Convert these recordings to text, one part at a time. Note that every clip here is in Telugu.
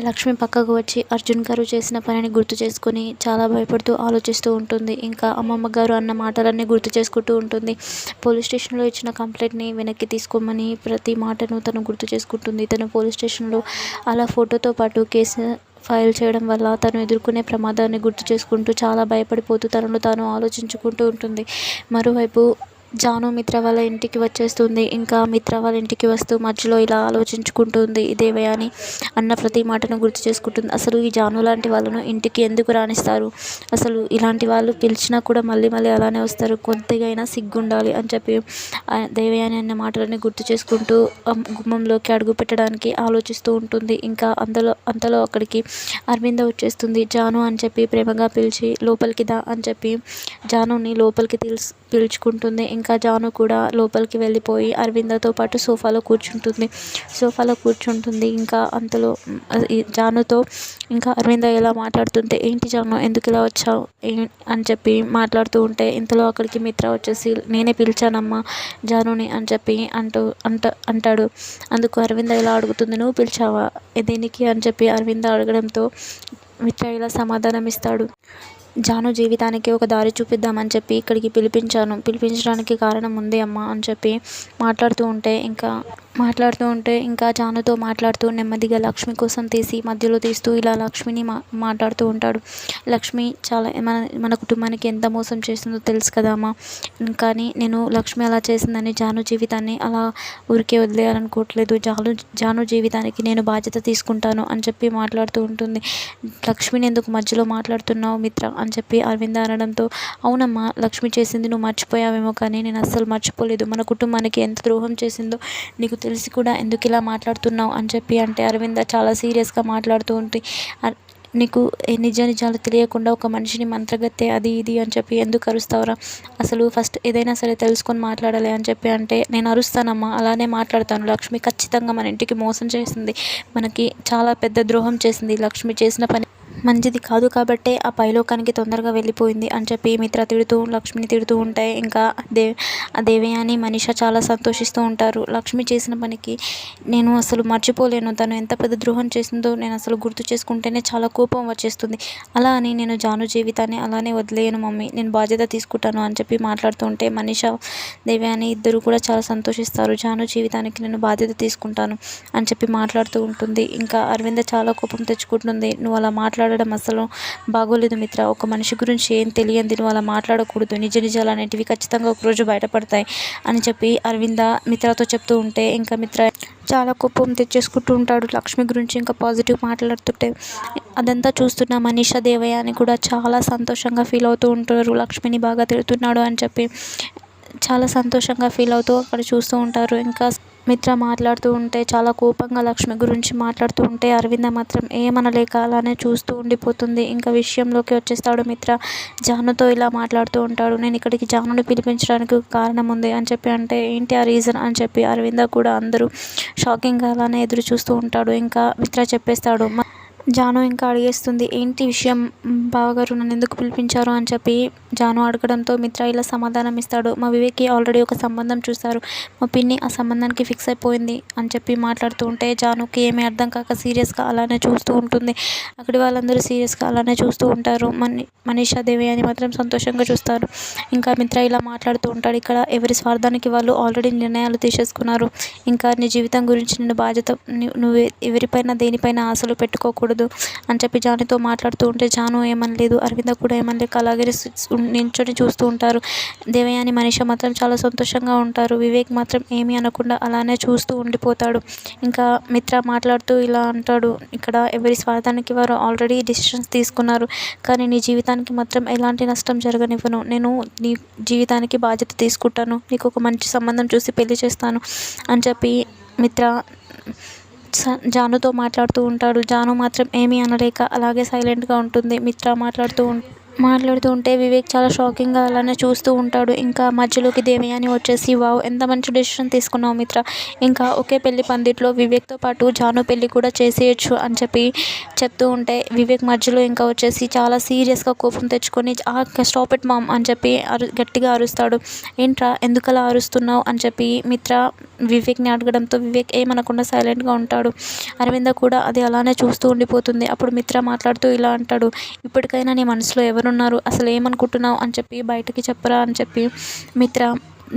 లక్ష్మి పక్కకు వచ్చి అర్జున్ గారు చేసిన పనిని గుర్తు చేసుకొని చాలా భయపడుతూ ఆలోచిస్తూ ఉంటుంది. ఇంకా అమ్మమ్మ గారు అన్న మాటలన్నీ గుర్తు చేసుకుంటూ ఉంటుంది. పోలీస్ స్టేషన్లో ఇచ్చిన కంప్లైంట్ని వెనక్కి తీసుకోమని ప్రతి మాటను తను గుర్తు చేసుకుంటుంది. తను పోలీస్ స్టేషన్లో అలా ఫోటోతో పాటు కేసు ఫైల్ చేయడం వల్ల తను ఎదుర్కొనే ప్రమాదాన్ని గుర్తు చేసుకుంటూ చాలా భయపడిపోతూ తనను తాను ఆలోచించుకుంటూ ఉంటుంది. మరోవైపు జాను మిత్ర వాళ్ళ ఇంటికి వచ్చేస్తుంది. ఇంకా మిత్ర వాళ్ళ ఇంటికి వస్తూ మధ్యలో ఇలా ఆలోచించుకుంటుంది. దేవయాని అన్న ప్రతి మాటను గుర్తు చేసుకుంటుంది. అసలు ఈ జాను లాంటి వాళ్ళను ఇంటికి ఎందుకు రాణిస్తారు? అసలు ఇలాంటి వాళ్ళు పిలిచినా కూడా మళ్ళీ మళ్ళీ అలానే వస్తారు. కొద్దిగైనా సిగ్గుండాలి అని చెప్పి దేవయాని అన్న మాటలని గుర్తు చేసుకుంటూ గుమ్మంలోకి అడుగు పెట్టడానికి ఆలోచిస్తూ ఉంటుంది. ఇంకా అంతలో అక్కడికి అరవింద వచ్చేస్తుంది. జాను అని చెప్పి ప్రేమగా పిలిచి లోపలికి దా అని చెప్పి జానుని లోపలికి పిలుచుకుంటుంది. ఇంకా జాను కూడా లోపలికి వెళ్ళిపోయి అరవిందతో పాటు సోఫాలో కూర్చుంటుంది. ఇంకా అంతలో జానుతో ఇంకా అరవింద ఎలా మాట్లాడుతుంటే, ఏంటి జాను ఎందుకు ఇలా వచ్చావు అని చెప్పి మాట్లాడుతూ ఉంటే, ఇంతలో అక్కడికి మిత్ర వచ్చేసి నేనే పిలిచానమ్మా జానుని అని చెప్పి అంటాడు. అందుకు అరవింద ఇలా అడుగుతుంది, నువ్వు పిలిచావా దేనికి అని చెప్పి అరవింద అడగడంతో మిత్ర ఇలా సమాధానం ఇస్తాడు. జాను జీవితానికి ఒక దారి చూపిద్దామని చెప్పి ఇక్కడికి పిలిపించడానికి కారణం ఉంది అమ్మ అని చెప్పి మాట్లాడుతూ ఉంటే ఇంకా జానుతో మాట్లాడుతూ నెమ్మదిగా లక్ష్మి కోసం మధ్యలో తీస్తూ ఇలా లక్ష్మిని మాట్లాడుతూ ఉంటాడు. లక్ష్మి చాలా మన కుటుంబానికి ఎంత మోసం చేసిందో తెలుసు కదా అమ్మ, కానీ నేను లక్ష్మి అలా చేసిందని జాను జీవితాన్ని అలా ఊరికే వదిలేయాలనుకోవట్లేదు. జాను జీవితానికి నేను బాధ్యత తీసుకుంటాను అని చెప్పి మాట్లాడుతూ ఉంటుంది. లక్ష్మిని ఎందుకు మధ్యలో మాట్లాడుతున్నావు మిత్ర అని చెప్పి అరవింద అనడంతో, అవునమ్మా లక్ష్మి చేసింది నువ్వు మర్చిపోయావేమో, కానీ నేను అస్సలు మర్చిపోలేదు. మన కుటుంబానికి ఎంత ద్రోహం చేసిందో నీకు తెలిసి కూడా ఎందుకు ఇలా మాట్లాడుతున్నావు అని చెప్పి అంటే అరవింద చాలా సీరియస్గా మాట్లాడుతూ ఉంటే, నీకు నిజాలు తెలియకుండా ఒక మనిషిని మంత్రగత్తె అది ఇది అని చెప్పి ఎందుకు అరుస్తావురా? అసలు ఫస్ట్ ఏదైనా సరే తెలుసుకొని మాట్లాడాలి అని చెప్పి అంటే, నేను అరుస్తానమ్మా, అలానే మాట్లాడతాను. లక్ష్మి ఖచ్చితంగా మన ఇంటికి మోసం చేసింది, మనకి చాలా పెద్ద ద్రోహం చేసింది. లక్ష్మి చేసిన పని మంచిది కాదు కాబట్టే ఆ పైలోకానికి తొందరగా వెళ్ళిపోయింది అని చెప్పి మిత్ర లక్ష్మిని తిడుతూ ఉంటాయి. ఇంకా దేవయాని మనీష చాలా సంతోషిస్తూ ఉంటారు. లక్ష్మి చేసిన పనికి నేను అసలు మర్చిపోలేను, తను ఎంత పెద్ద ద్రోహం చేసిందో నేను అసలు గుర్తు చేసుకుంటేనే చాలా కోపం వచ్చేస్తుంది. అలా అని నేను జాను జీవితాన్ని అలానే వదిలేయను మమ్మీ, నేను బాధ్యత తీసుకుంటాను అని చెప్పి మాట్లాడుతూ ఉంటే మనీష దేవయాని ఇద్దరు కూడా చాలా సంతోషిస్తారు. జాను జీవితానికి నేను బాధ్యత తీసుకుంటాను అని చెప్పి మాట్లాడుతూ ఉంటుంది. ఇంకా అరవింద చాలా కోపం తెచ్చుకుంటుంది. నువ్వు అలా మాట్లాడడం అసలు బాగోలేదు మిత్ర, ఒక మనిషి గురించి ఏం తెలియంది నువ్వు అలా మాట్లాడకూడదు, నిజాలు అనేటివి ఖచ్చితంగా ఒకరోజు బయటపడతాయి అని చెప్పి అరవింద మిత్రతో చెప్తూ ఉంటే, ఇంకా మిత్ర చాలా కోపం తెచ్చేసుకుంటూ ఉంటాడు లక్ష్మి గురించి ఇంకా పాజిటివ్ మాట్లాడుతుంటే. అదంతా చూస్తున్న మనీష దేవయాని కూడా చాలా సంతోషంగా ఫీల్ అవుతూ ఉంటారు. లక్ష్మిని బాగా తిడుతున్నాడు అని చెప్పి చాలా సంతోషంగా ఫీల్ అవుతూ అక్కడ చూస్తూ ఉంటారు. ఇంకా మిత్ర మాట్లాడుతూ ఉంటే చాలా కోపంగా లక్ష్మి గురించి మాట్లాడుతూ ఉంటే అరవింద మాత్రం ఏమనలేక అలానే చూస్తూ ఉండిపోతుంది. ఇంకా విషయంలోకి వచ్చేస్తాడు మిత్ర. జానుతో ఇలా మాట్లాడుతూ ఉంటాడు, నేను ఇక్కడికి జానుని పిలిపించడానికి కారణం ఉంది అని చెప్పి అంటే, ఏంటి ఆ రీజన్ అని చెప్పి అరవింద కూడా అందరూ షాకింగ్గా అలానే ఎదురు చూస్తూ ఉంటాడు. ఇంకా మిత్ర చెప్పేస్తాడు. జాను ఇంకా అడిగేస్తుంది, ఏంటి విషయం బావగారు నన్ను ఎందుకు పిలిపించారు అని చెప్పి జాను అడగడంతో మిత్ర ఇలా సమాధానం ఇస్తాడు. మా వివేక్కి ఆల్రెడీ ఒక సంబంధం చూశారు, మా పిన్ని ఆ సంబంధానికి ఫిక్స్ అయిపోయింది అని చెప్పి మాట్లాడుతూ ఉంటే జానుకి ఏమీ అర్థం కాక సీరియస్గా అలానే చూస్తూ ఉంటుంది. అక్కడి వాళ్ళందరూ సీరియస్గా అలానే చూస్తూ ఉంటారు. మనీషా దేవయాని మాత్రం సంతోషంగా చూస్తారు. ఇంకా మిత్ర ఇలా మాట్లాడుతూ ఉంటాడు, ఇక్కడ ఎవరి స్వార్థానికి వాళ్ళు ఆల్రెడీ నిర్ణయాలు తీసేసుకున్నారు. ఇంకా నీ జీవితం గురించి నేను బాధ్యత, నువ్వు ఎవరిపైన దేనిపైన ఆశలు పెట్టుకోకూడదు అని చెప్పి జానుతో మాట్లాడుతూ ఉంటే జాను ఏమనలేదు, అరవింద కూడా ఏమనలేక అలాగే నించొని చూస్తూ ఉంటారు. దేవయాని మనీష మాత్రం చాలా సంతోషంగా ఉంటారు. వివేక్ మాత్రం ఏమీ అనకుండా అలానే చూస్తూ ఉండిపోతాడు. ఇంకా మిత్ర మాట్లాడుతూ ఇలా అంటాడు, ఇక్కడ ఎవరి స్వార్థానికి వారు ఆల్రెడీ డిసిషన్స్ తీసుకున్నారు, కానీ నీ జీవితానికి మాత్రం ఎలాంటి నష్టం జరగనివ్వను, నేను నీ జీవితానికి బాధ్యత తీసుకుంటాను, నీకు ఒక మంచి సంబంధం చూసి పెళ్లి చేస్తాను అని చెప్పి మిత్ర జానుతో మాట్లాడుతూ ఉంటాడు. జాను మాత్రం ఏమీ అనలేక అలాగే సైలెంట్గా ఉంటుంది. మిత్ర మాట్లాడుతూ ఉంటే వివేక్ చాలా షాకింగ్గా అలానే చూస్తూ ఉంటాడు. ఇంకా మధ్యలోకి దేవయాని వచ్చేసి, వావ్ ఎంత మంచి డెసిషన్ తీసుకున్నావు మిత్ర, ఇంకా ఒకే పెళ్లి పందిట్లో వివేక్తో పాటు జాను పెళ్లి కూడా చేసేయచ్చు అని చెప్పి చెప్తూ ఉంటే వివేక్ మధ్యలో ఇంకా వచ్చేసి చాలా సీరియస్గా కోపం తెచ్చుకొని స్టాప్ ఇట్ మామ్ అని చెప్పి గట్టిగా అరుస్తాడు. ఏంట్రా ఎందుకలా అరుస్తున్నావు అని చెప్పి మిత్ర వివేక్ని అడగడంతో వివేక్ ఏమనకుండా సైలెంట్గా ఉంటాడు. అరవింద కూడా అది అలానే చూస్తూ ఉండిపోతుంది. అప్పుడు మిత్ర మాట్లాడుతూ ఇలా అంటాడు, ఇప్పటికైనా నీ మనసులో ఎవరున్నారు, అసలు ఏమనుకుంటున్నావు అని చెప్పి బయటకి చెప్పరా అని చెప్పి మిత్ర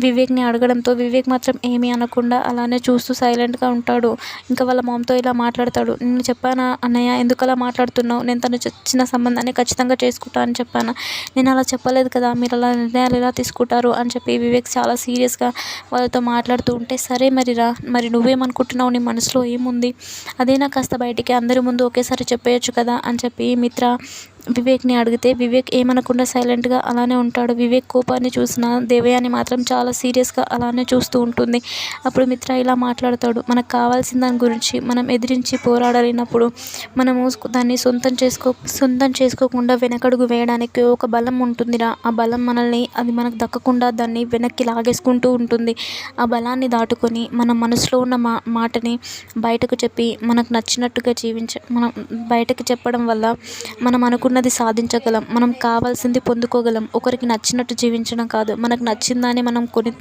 వివేక్ని అడగడంతో వివేక్ మాత్రం ఏమీ అనకుండా అలానే చూస్తూ సైలెంట్గా ఉంటాడు. ఇంకా వాళ్ళ మామ్తో ఇలా మాట్లాడతాడు, నేను చెప్పానా అన్నయ్య, ఎందుకు అలా మాట్లాడుతున్నావు, నేను తను చిన్న సంబంధాన్ని ఖచ్చితంగా చేసుకుంటా అని చెప్పాను, నేను అలా చెప్పలేదు కదా, మీరు అలా నిర్ణయాలు ఎలా తీసుకుంటారు అని చెప్పి వివేక్ చాలా సీరియస్గా వాళ్ళతో మాట్లాడుతూ ఉంటే, సరే మరి నువ్వేమనుకుంటున్నావు, నీ మనసులో ఏముంది, అదేనా కాస్త బయటికి అందరి ముందు ఒకేసారి చెప్పేయచ్చు కదా అని చెప్పి మిత్ర వివేక్ని అడిగితే వివేక్ ఏమనకుండా సైలెంట్గా అలానే ఉంటాడు. వివేక్ కోపాన్ని చూసిన దేవయాని మాత్రం చాలా సీరియస్గా అలానే చూస్తూ ఉంటుంది. అప్పుడు మిత్ర ఇలా మాట్లాడతాడు, మనకు కావాల్సిన దాని గురించి మనం ఎదిరించి పోరాడలేనప్పుడు మనము దాన్ని సొంతం చేసుకోకుండా వెనకడుగు వేయడానికి ఒక బలం ఉంటుందిరా, ఆ బలం అది మనకు దక్కకుండా దాన్ని వెనక్కి లాగేసుకుంటూ ఉంటుంది. ఆ బలాన్ని దాటుకొని మన మనసులో ఉన్న మాటని బయటకు చెప్పి మనకు నచ్చినట్టుగా మనం బయటకు చెప్పడం వల్ల మనం అనుకున్నది సాధించగలం, మనం కావాల్సింది పొందుకోగలం. ఒకరికి నచ్చినట్టు జీవించడం కాదు, మనకు నచ్చిందాన్ని మనం కొని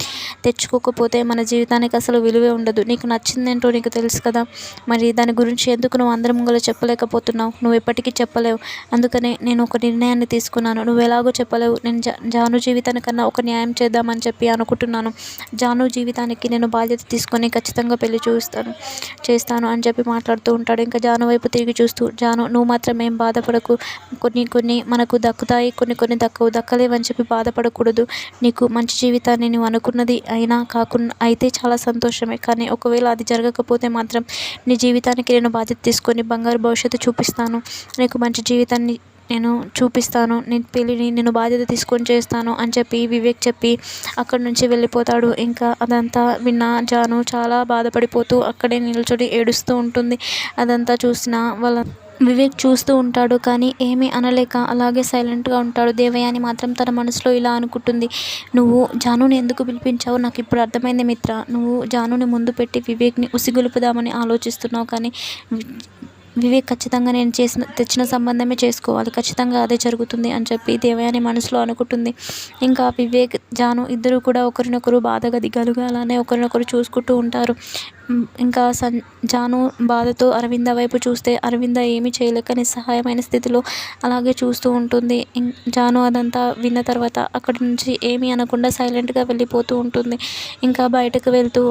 తెచ్చుకోకపోతే మన జీవితానికి అసలు విలువే ఉండదు. నీకు నచ్చిందేంటో నీకు తెలుసు కదా, మరి దాని గురించి ఎందుకు నువ్వు అందరి ముంగలో చెప్పలేకపోతున్నావు, నువ్వు ఎప్పటికీ చెప్పలేవు, అందుకనే నేను ఒక నిర్ణయాన్ని తీసుకున్నాను, నువ్వు ఎలాగో చెప్పలేవు, నేను జాను జీవితానికన్నా ఒక న్యాయం చేద్దామని చెప్పి అనుకుంటున్నాను, జాను జీవితానికి నేను బాధ్యత తీసుకొని ఖచ్చితంగా పెళ్లి చేస్తాను అని చెప్పి మాట్లాడుతూ ఉంటాడు. ఇంకా జాను వైపు తిరిగి చూస్తూ, జాను నువ్వు మాత్రం ఏం బాధపడకు, కొన్ని మనకు దక్కుతాయి, కొన్ని దక్కలేవని చెప్పి బాధపడకూడదు, నీకు మంచి జీవితాన్ని నువ్వు అనుకున్నది అయితే చాలా సంతోషమే, కానీ ఒకవేళ అది జరగకపోతే మాత్రం నీ జీవితానికి నేను బాధ్యత తీసుకొని బంగారు భవిష్యత్తు చూపిస్తాను, నీకు మంచి జీవితాన్ని నేను చూపిస్తాను, నేను బాధ్యత తీసుకొని చేస్తాను అని చెప్పి వివేక్ చెప్పి అక్కడి నుంచి వెళ్ళిపోతాడు. ఇంకా అదంతా విన్న జాను చాలా బాధపడిపోతూ అక్కడే నిల్చొని ఏడుస్తూ ఉంటుంది. అదంతా చూసిన వాళ్ళ వివేక్ చూస్తూ ఉంటాడు, కానీ ఏమీ అనలేక అలాగే సైలెంట్గా ఉంటాడు. దేవయాని మాత్రం తన మనసులో ఇలా అనుకుంటుంది, నువ్వు జానుని ఎందుకు పిలిపించావు, నాకు ఇప్పుడు అర్థమైంది మిత్ర, నువ్వు జానుని ముందు పెట్టి వివేక్ని ఉసిగొలుపుదామని ఆలోచిస్తున్నావు, కానీ వివేక్ ఖచ్చితంగా నేను తెచ్చిన సంబంధమే చేసుకోవాలి, ఖచ్చితంగా అదే జరుగుతుంది అని చెప్పి దేవయాని మనసులో అనుకుంటుంది. ఇంకా వివేక్ జాను ఇద్దరు కూడా ఒకరినొకరు బాధగా దిగాలుగా అలానే ఒకరినొకరు చూసుకుంటూ ఉంటారు. ఇంకా జాను బాధతో అరవింద వైపు చూస్తే అరవింద ఏమీ చేయలేక నిస్సహాయమైన స్థితిలో అలాగే చూస్తూ ఉంటుంది. జాను అదంతా విన్న తర్వాత అక్కడి నుంచి ఏమీ అనకుండా సైలెంట్గా వెళ్ళిపోతూ ఉంటుంది. ఇంకా బయటకు వెళ్తూ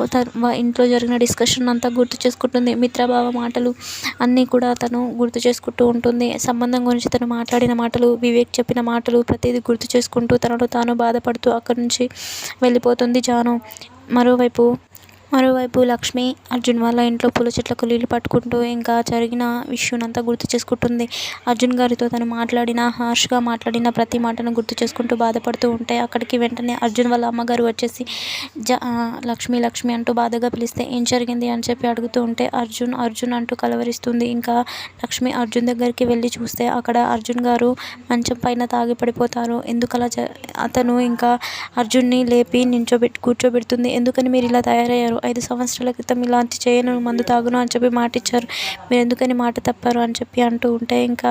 ఇంట్లో జరిగిన డిస్కషన్ అంతా గుర్తు చేసుకుంటుంది. మిత్రభావ మాటలు అన్నీ కూడా తను గుర్తు చేసుకుంటూ ఉంటుంది. సంబంధం గురించి తను మాట్లాడిన మాటలు, వివేక్ చెప్పిన మాటలు ప్రతిదీ గుర్తు చేసుకుంటూ తనలో తాను బాధపడుతూ అక్కడి నుంచి వెళ్ళిపోతుంది జాను. మరోవైపు లక్ష్మి అర్జున్ వాళ్ళ ఇంట్లో పూల చెట్లకు నీళ్ళు పట్టుకుంటూ ఇంకా జరిగిన విషయాన్నంతా గుర్తు చేసుకుంటుంది. అర్జున్ గారితో తను హార్ష్గా మాట్లాడిన ప్రతి మాటను గుర్తు చేసుకుంటూ బాధపడుతూ ఉంటే అక్కడికి వెంటనే అర్జున్ వాళ్ళ అమ్మగారు వచ్చేసి లక్ష్మి అంటూ బాధగా పిలిస్తే ఏం జరిగింది అని చెప్పి అడుగుతూ ఉంటే అర్జున్ అంటూ కలవరిస్తుంది. ఇంకా లక్ష్మి అర్జున్ దగ్గరికి వెళ్ళి చూస్తే అక్కడ అర్జున్ గారు మంచం పైన తాగి పడిపోతారు. ఎందుకలా అతను ఇంకా అర్జున్ని లేపి కూర్చోబెడుతుంది. ఎందుకని మీరు ఇలా తయారయ్యారు, 5 సంవత్సరాల క్రితం ఇలాంటి చేయను, మందు తాగును అని చెప్పి మాట ఇచ్చారు, మీరు ఎందుకని మాట తప్పారు అని చెప్పి అంటూ ఉంటే ఇంకా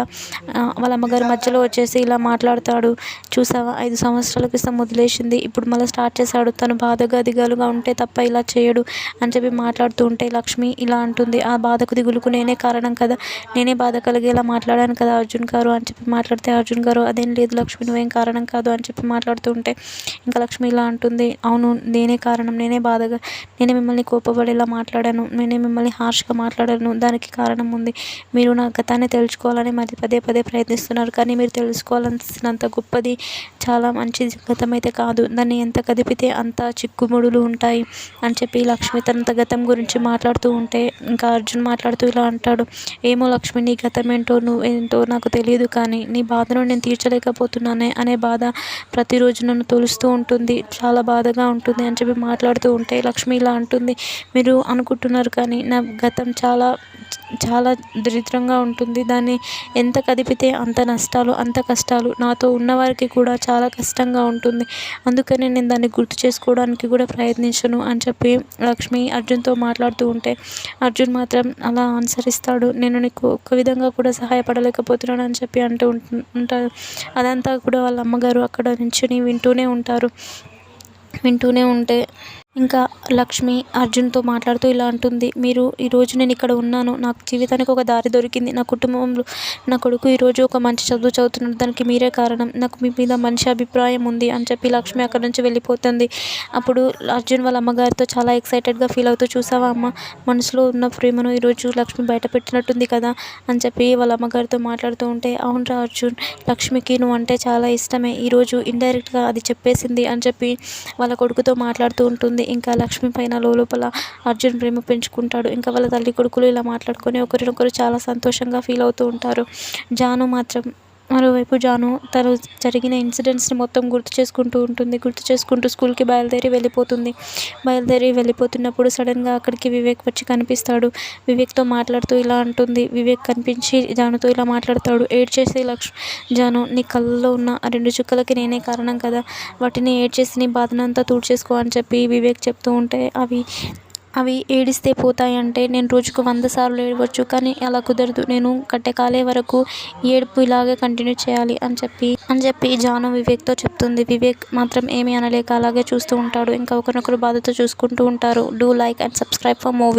వాళ్ళ అమ్మగారు మధ్యలో వచ్చేసి ఇలా మాట్లాడతాడు, చూసావా 5 సంవత్సరాల క్రితం వదిలేసింది, ఇప్పుడు మళ్ళీ స్టార్ట్ చేశాడు, తను బాధగా దిగాలుగా ఉంటే తప్ప ఇలా చేయడు అని చెప్పి మాట్లాడుతూ ఉంటే లక్ష్మి ఇలా అంటుంది, ఆ బాధకు దిగులుకు నేనే కారణం కదా, నేనే బాధ కలిగేలా మాట్లాడాను కదా అర్జున్ గారు అని చెప్పి మాట్లాడితే అర్జున్ గారు అదేం లేదు లక్ష్మి, నువ్వేం కారణం కాదు అని చెప్పి మాట్లాడుతూ ఉంటే ఇంకా లక్ష్మి ఇలా అంటుంది, అవును నేనే కారణం, నేనే మిమ్మల్ని కోపపడేలా మాట్లాడాను, నేనే మిమ్మల్ని హార్ష్గా మాట్లాడాను, దానికి కారణం ఉంది, మీరు నా గతాన్ని తెలుసుకోవాలని మరి పదే ప్రయత్నిస్తున్నారు, కానీ మీరు తెలుసుకోవాల్సినంత గొప్పది చాలా మంచి గతం అయితే కాదు, దాన్ని ఎంత కదిపితే అంత చిక్కుముడులు ఉంటాయి అని చెప్పి లక్ష్మి తన గతం గురించి మాట్లాడుతూ ఉంటే ఇంకా అర్జున్ మాట్లాడుతూ ఇలా అంటాడు, ఏమో లక్ష్మి నీ గతం ఏంటో నాకు తెలియదు, కానీ నీ బాధను నేను తీర్చలేకపోతున్నానే అనే బాధ ప్రతిరోజు నన్ను తొలుస్తూ ఉంటుంది, చాలా బాధగా ఉంటుంది అని చెప్పి మాట్లాడుతూ ఉంటే లక్ష్మి ఇలా అంటుంది, మీరు అనుకుంటున్నారు కానీ నా గతం చాలా చాలా దరిద్రంగా ఉంటుంది, దాన్ని ఎంత కదిపితే అంత నష్టాలు అంత కష్టాలు, నాతో ఉన్నవారికి కూడా చాలా కష్టంగా ఉంటుంది, అందుకని నేను దాన్ని గుర్తు చేసుకోవడానికి కూడా ప్రయత్నించను అని చెప్పి లక్ష్మి అర్జున్తో మాట్లాడుతూ ఉంటే అర్జున్ మాత్రం అలా అనుసరిస్తాడు, నేను నీకు ఒక్క విధంగా కూడా సహాయపడలేకపోతున్నాను అని చెప్పి ఉంటారు. అదంతా కూడా వాళ్ళ అమ్మగారు అక్కడ నుంచి వింటూనే ఉంటే ఇంకా లక్ష్మి అర్జున్తో మాట్లాడుతూ ఇలా అంటుంది, మీరు ఈరోజు నేను ఇక్కడ ఉన్నాను, నాకు జీవితానికి ఒక దారి దొరికింది, నా కుటుంబంలో నా కొడుకు ఈరోజు ఒక మంచి చదువు చదువుతున్నాడు, దానికి మీరే కారణం, నాకు మీ మీద మంచి అభిప్రాయం ఉంది అని చెప్పి లక్ష్మి అక్కడి నుంచి వెళ్ళిపోతుంది. అప్పుడు అర్జున్ వాళ్ళ అమ్మగారితో చాలా ఎక్సైటెడ్గా ఫీల్ అవుతూ, చూసావా అమ్మ, మనసులో ఉన్న ప్రేమను ఈరోజు లక్ష్మి బయట పెట్టినట్టుంది కదా అని చెప్పి వాళ్ళ అమ్మగారితో మాట్లాడుతూ ఉంటే, అవునరా అర్జున్, లక్ష్మికి నువ్వు అంటే చాలా ఇష్టమే, ఈరోజు ఇండైరెక్ట్గా అది చెప్పేసింది అని చెప్పి వాళ్ళ కొడుకుతో మాట్లాడుతూ ఉంటుంది. ఇంకా లక్ష్మి పైన లోపల అర్జున్ ప్రేమ పెంచుకుంటాడు. ఇంకా వాళ్ళ తల్లి కొడుకులు ఇలా మాట్లాడుకొని ఒకరినొకరు చాలా సంతోషంగా ఫీల్ అవుతూ ఉంటారు. జాను మాత్రం మరోవైపు జాను తను జరిగిన ఇన్సిడెంట్స్ని మొత్తం గుర్తు చేసుకుంటూ ఉంటుంది. గుర్తు చేసుకుంటూ స్కూల్కి బయలుదేరి వెళ్ళిపోతున్నప్పుడు సడన్గా అక్కడికి వివేక్ వచ్చి కనిపిస్తాడు. వివేక్తో మాట్లాడుతూ ఇలా అంటుంది. వివేక్ కనిపించి జానుతో ఇలా మాట్లాడతాడు, ఏడ్చేసి జాను, నీ కళ్ళలో ఉన్న ఆ 2 చుక్కలకి నేనే కారణం కదా, వాటిని ఏడ్చేసి నీ బాధనంతా తుడిచేసుకో అని చెప్పి వివేక్ చెప్తూ ఉంటే, అవి ఏడిస్తే పోతాయంటే నేను రోజుకు 100 సార్లు ఏడవచ్చు, కానీ అలా కుదరదు, నేను కట్టెకాలే వరకు ఏడుపు ఇలాగే కంటిన్యూ చేయాలి అని చెప్పి జాను వివేక్తో చెప్తుంది. వివేక్ మాత్రం ఏమీ అనలేక అలాగే చూస్తూ ఉంటాడు. ఇంకా ఒకరినొకరు బాధతో చూసుకుంటూ ఉంటారు. Do like and subscribe for movie.